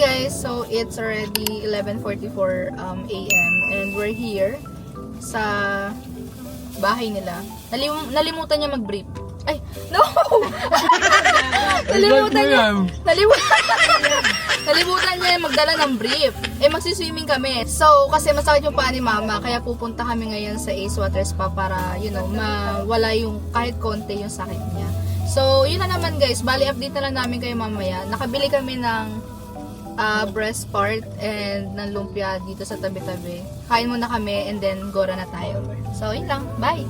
guys, so it's already 11:44 AM and we're here sa bahay nila. Nalimutan niya mag-brief. Ay, no! Nalimutan niya magdala ng brief. Eh, magsiswimming kami. So, kasi masakit yung paa ni mama, kaya pupunta kami ngayon sa Ace Water Spa para, mawala yung kahit konti yung sakit niya. So, yun na naman guys. Bali, update na lang namin kayo mamaya. Nakabili kami ng breast part and ng lumpia dito sa tabi-tabi. Kain muna kami and then gora na tayo. So, yun lang. Bye!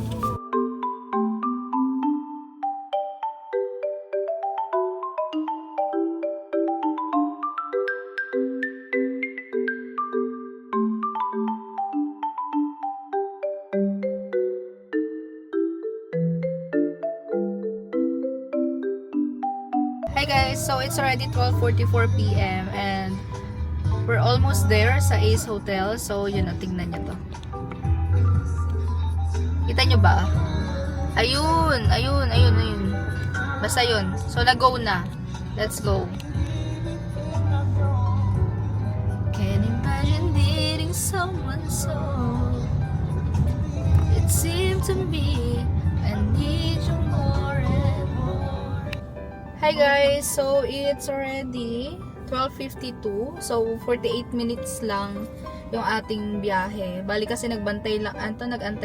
Hi guys, so it's already 12:44 PM and we're almost there sa Ace Hotel. So yun, tingnan nyo to. Kita nyo ba? Ayun. Basta yun. So na-go na. Let's go. Can't imagine dating someone so it seemed to me I need you more and more. Hi guys, so it's already 12:52. So 48 minutes lang yung ating biyahe. Bali kasi nagantay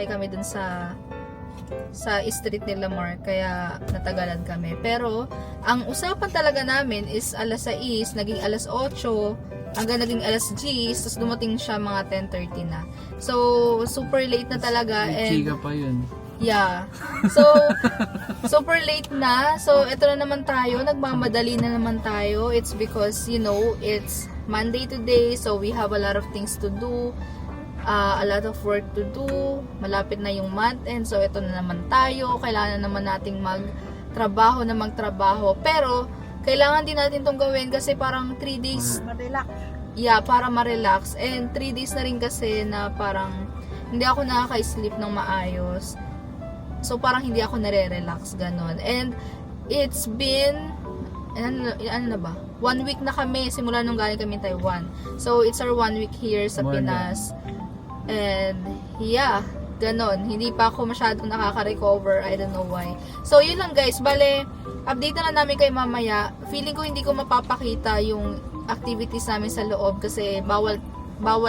kami dun sa street nila Mark, kaya natagalan kami. Pero ang usapan talaga namin is alas 6, naging alas 8, hanggang naging alas 10, tapos dumating siya mga 10:30 na. So super late na talaga. Chika pa yun. Yeah. So, super late na. So, ito na naman tayo. Nagmamadali na naman tayo. It's because, it's Monday today. So, we have a lot of things to do. A lot of work to do. Malapit na yung month end. So, ito na naman tayo. Kailangan na naman nating magtrabaho. Pero, kailangan din natin itong gawin kasi parang 3 days. Ma-relax. Yeah, para ma-relax. And 3 days na rin kasi na parang hindi ako nakaka-sleep ng maayos. So, parang hindi ako nare-relax, ganon. And, it's been, ano na ba? 1 week na kami, simula nung galing kami Taiwan. So, it's our 1 week here sa Pinas. And, yeah, ganon. Hindi pa ako masyadong nakaka-recover. I don't know why. So, yun lang guys. Bale, update na lang namin kayo mamaya. Feeling ko hindi ko mapapakita yung activities namin sa loob kasi bawal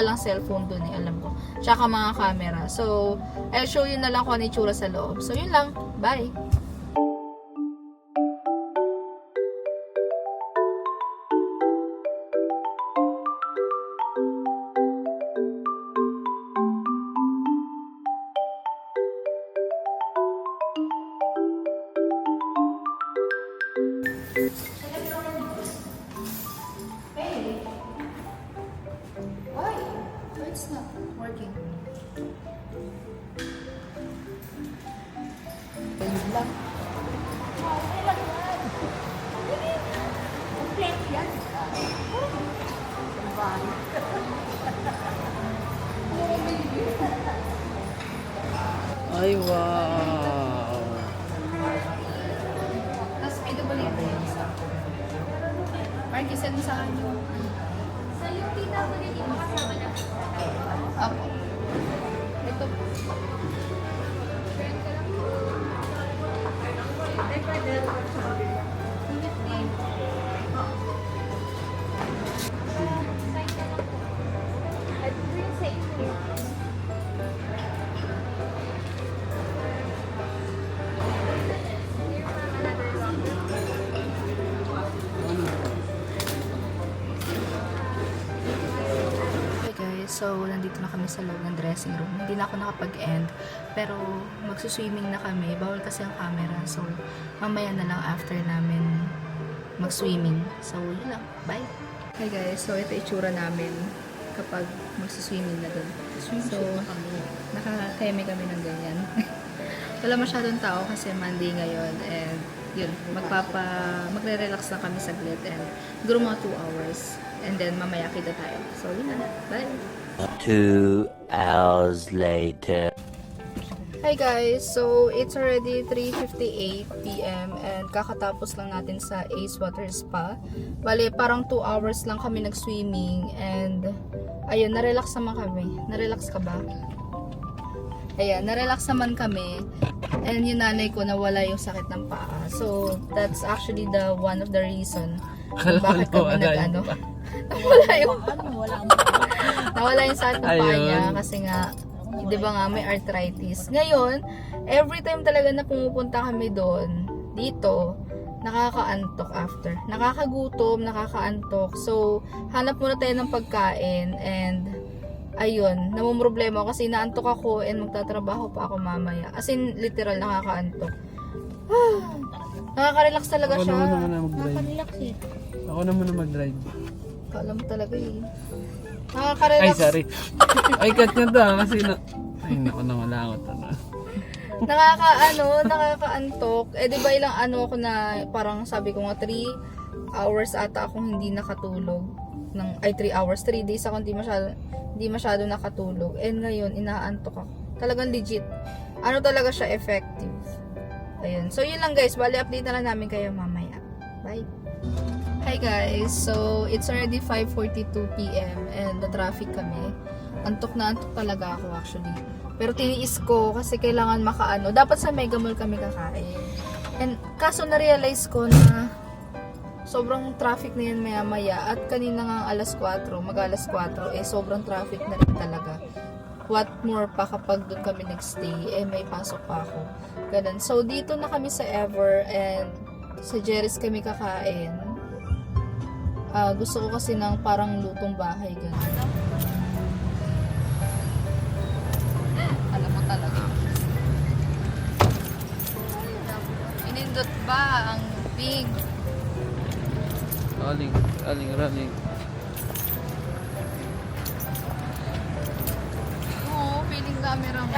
ang cellphone dun alam ko. Tsaka mga camera. So, I'll show you na lang kung ano yung tsura sa loob. So, yun lang. Bye! Hey! Why? It's not working. Ayun lang. Okay lang yan. Complete yan. Ay, wow! Tapos may double ito yun sa Mark, isend mo sa akin yung sa yung tita mo din yung makasama na. Apo. Ito po. So, nandito na kami sa loob ng dressing room. Hindi na ako nakapag-end. Pero, magsuswimming na kami. Bawal kasi ang camera. So, mamaya na lang after namin mag-swimming. So, yun lang. Bye! Hey guys, so ito itsura namin kapag magsuswimming na dun. So, nakakakeme kami ng ganyan. Wala masyadong tao kasi Monday ngayon. And, yun, magre-relax na kami saglit. And, siguro mga 2 hours. And then, mamaya kita tayo. So, yun na. Bye! 2 hours later. Hi guys! So, it's already 3:58 p.m. and kakatapos lang natin sa Ace Water Spa. Bale, parang 2 hours lang kami nag-swimming and ayun, na-relax naman kami. Na-relax ka ba? Ayan, na-relax naman kami and yung nanay ko nawala yung sakit ng paa. So, that's actually the one of the reason kung bakit kami nag-ano. Nawala yung sakit ng paa niya kasi nga 'di ba nga may arthritis. Ngayon, every time talaga na pumupunta kami doon, dito, nakakaantok after. Nakakagutom, nakakaantok. So, hanap muna tayo ng pagkain and ayun, namumroblema ako kasi naantok ako and magtatrabaho pa ako mamaya. As in, literal nakakaantok. Nakaka-relax talaga Ako siya. naman naman na mag-drive. Nakaka-relax eh. Ako naman na mag-drive. Kala mo talaga eh. Ay, Nakaka-relax. sorry. Ay, cut nyo to kasi na... Ay, naku, nangalangot na. Nakakaantok. Eh, di ba ilang ako na parang sabi ko nga 3 hours ata akong hindi nakatulog. 3 hours, 3 days ako hindi masyado nakatulog. And ngayon, inaantok ako. Talagang legit. Ano talaga siya effective. Ayun. So, yun lang guys. Bali, update na lang namin kayo mamaya. Bye! Hi guys! So, it's already 5:42 p.m. and the traffic kami. Antok na antok talaga ako actually. Pero tiniis ko kasi kailangan makaano. Dapat sa Mega Mall kami kakain. And kaso na-realize ko na sobrang traffic na yan maya-maya. At kanina nga alas 4, mag-alas 4, eh sobrang traffic na rin talaga. What more pa kapag doon kami nagstay, eh may pasok pa ako. Ganun. So dito na kami sa Ever and sa Jerry's kami kakain. Gusto ko kasi ng parang lutong bahay ganun. Alam mo talaga. Inindot ba ang pink? Running. Oo, feeling camera mo.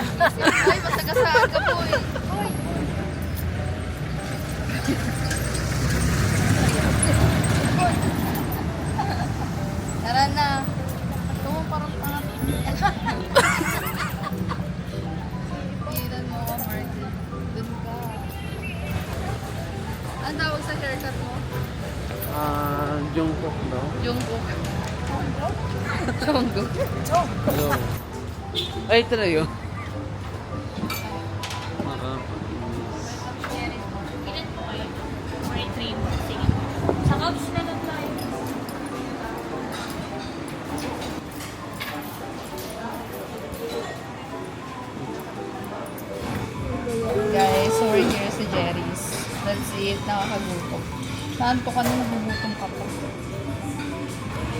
Ay, masagasaan ka po eh. Ay. Tara na. Ito mo parang pangat. Pilan mo ako, Martin. Doon ka. Ang tawag sa haircut mo? Jungkook, no? Jungkook. Jungkook? Hello. Ay, ito na yun. Ilan po kayo? 43 mo. Sige. Sa couch na lang tayo. Guys, so we're here sa Jerry's. That's it. Nakakagutom. Naanto ka na, nagugutom ka po.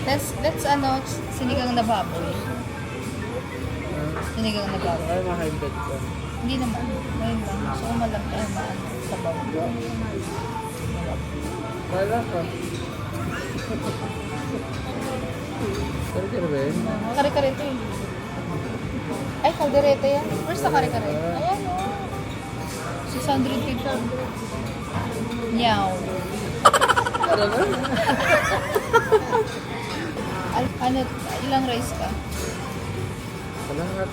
Let's sinigang na baboy. Sinigang na baboy. Ay, ma-high blood ka. Hindi naman. Ngayon lang. So, malam tayo sa baboy. Wala ka. Kare-kare ba yun? Kare-kare ito eh. Ay, kaldereta yan. Where's the kare-kare? Ayan o. 650. Nyaw. Ano na? Ilang rice ka? Salamat.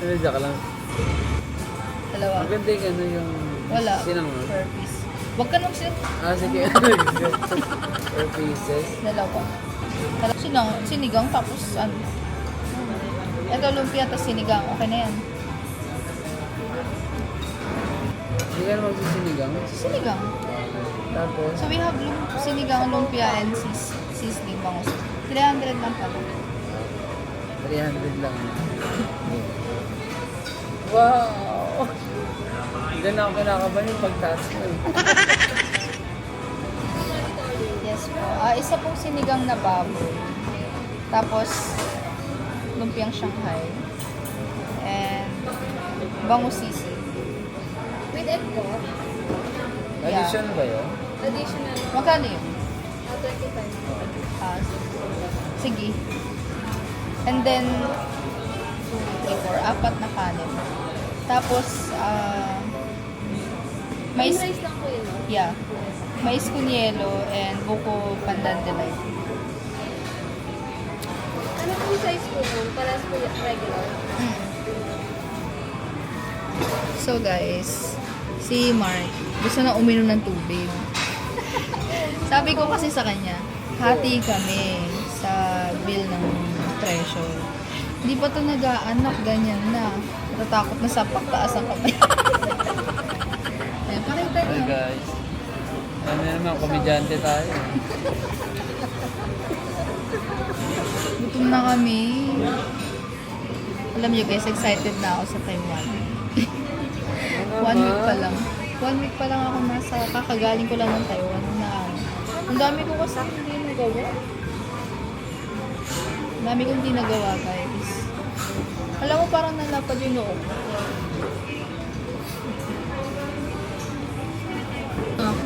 Ano, diyan ka lang. Dalawa. Maganda yung ano yung... Wala. Sinangon. Per piece. Huwag ka nung sit. Sige. Or pieces. Dalawa. Sinigang tapos ano. Ito lumpia tapos sinigang. Okay na yan. Hindi ka naman sinigang. Sinigang. Tapos, So we have sinigang, lumpia, and sizzling bangus. 300 lang pala. 300 lang. Wow! Hindi na ako kinakabahan yung pagtaas ko eh. Yes po. Isa pong sinigang na baboy. Tapos, lumpiang Shanghai. And, bangus sisig. With egg po? Yeah. Addition ba yun? Additional. Magkano yun? 35. Sige. And then, 2, 3, 4, 4 na kanin. Tapos, mais, Rice lang po yun. yeah. Mais con yelo and buko pandan de light. Ano po yung size po po? Paras po yung regular. So guys, si Mark gusto na uminom ng tubig. Sabi ko kasi sa kanya, hati kami sa bill ng treasure. Hindi pa ito nag-aanak, ganyan na. Natatakot na sa pagtaas ang kamay. Ayan, pakita Hi niyo. guys. Ano naman, komedyante tayo. Gutom na kami. Alam niyo guys, excited na ako sa Taiwan. 1 week pa lang. 1 week pa lang ako nasa, kakagaling ko lang ng Taiwan na ang dami ko kasi hindi nagawa. Ang dami kong hindi nagawa guys. Alam mo parang nalapad yung noo ko. Ah,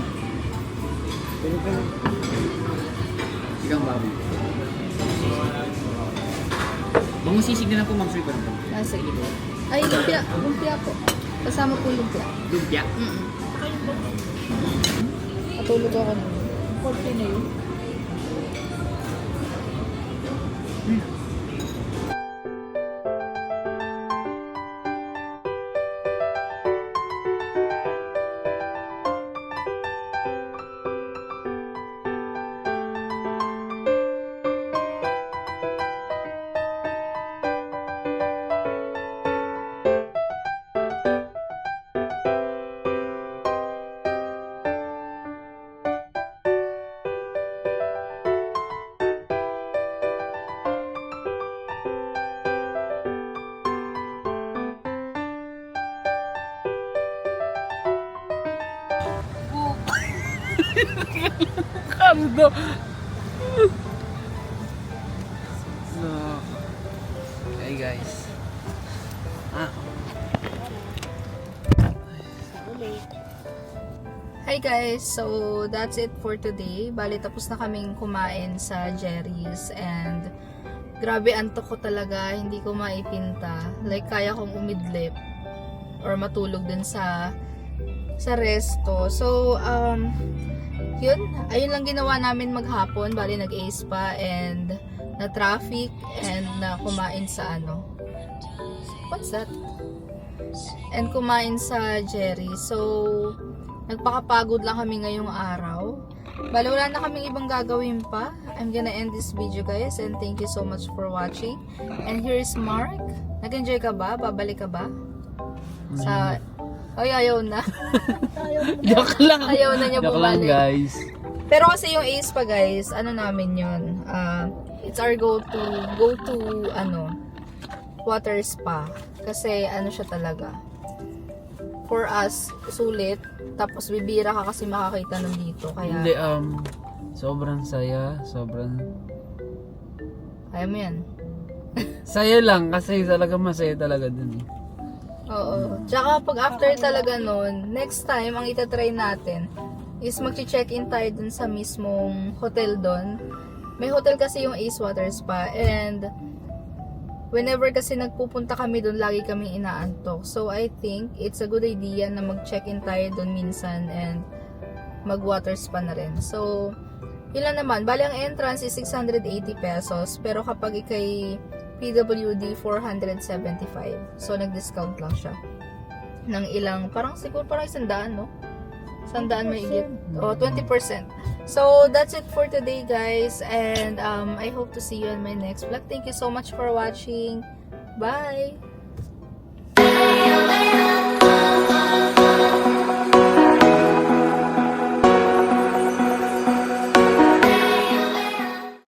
Sigang baboy. Mangusisig na lang po, Ma'am Sir. nasa gilid. Ay, lumpia. Lumpia po. Kasama po lumpia. Lumpia. Natulog ako nun. 40 na yun. Cardo! No. Hey guys. Hi guys! So, that's it for today. Bali, tapos na kaming kumain sa Jerry's and grabe antok ko talaga. Hindi ko maipinta. Like, kaya kong umidlip or matulog dun sa resto. So, yun. Ayun lang ginawa namin maghapon. Bali, nag-ace pa and na-traffic and na kumain sa ano. What's that? And kumain sa Jerry. So, nagpakapagod lang kami ngayong araw. Bale, wala na kaming ibang gagawin pa. I'm gonna end this video guys and thank you so much for watching. And here is Mark. Nag-enjoy ka ba? Babalik ka ba? Sa... Ay, ayaw na. Joke lang. Ayaw na niya Joke lang bumalik. guys. Pero kasi yung Ace pa guys, ano namin yun. It's our go to ano, water spa. Kasi ano siya talaga. For us, sulit. Tapos bibira ka kasi makakita ng dito. Kaya, Hindi, sobrang saya. Sobrang... kaya mo yan. Saya lang kasi talaga masaya talaga dun eh. Oo. Tsaka pag after talaga nun, next time, ang itatry natin is mag-check-in tayo dun sa mismong hotel dun. May hotel kasi yung Ace Water Spa and whenever kasi nagpupunta kami dun, lagi kami inaantok. So, I think it's a good idea na mag-check-in tayo dun minsan and mag-water spa na rin. So, yun lang naman. Bali, ang entrance is 680 pesos. Pero kapag ikay PWD, 475. So, nag-discount lang siya. Ng ilang, parang siguro parang 100, no? 100 may igit. O, 20%. So, that's it for today, guys. And I hope to see you on my next vlog. Thank you so much for watching. Bye!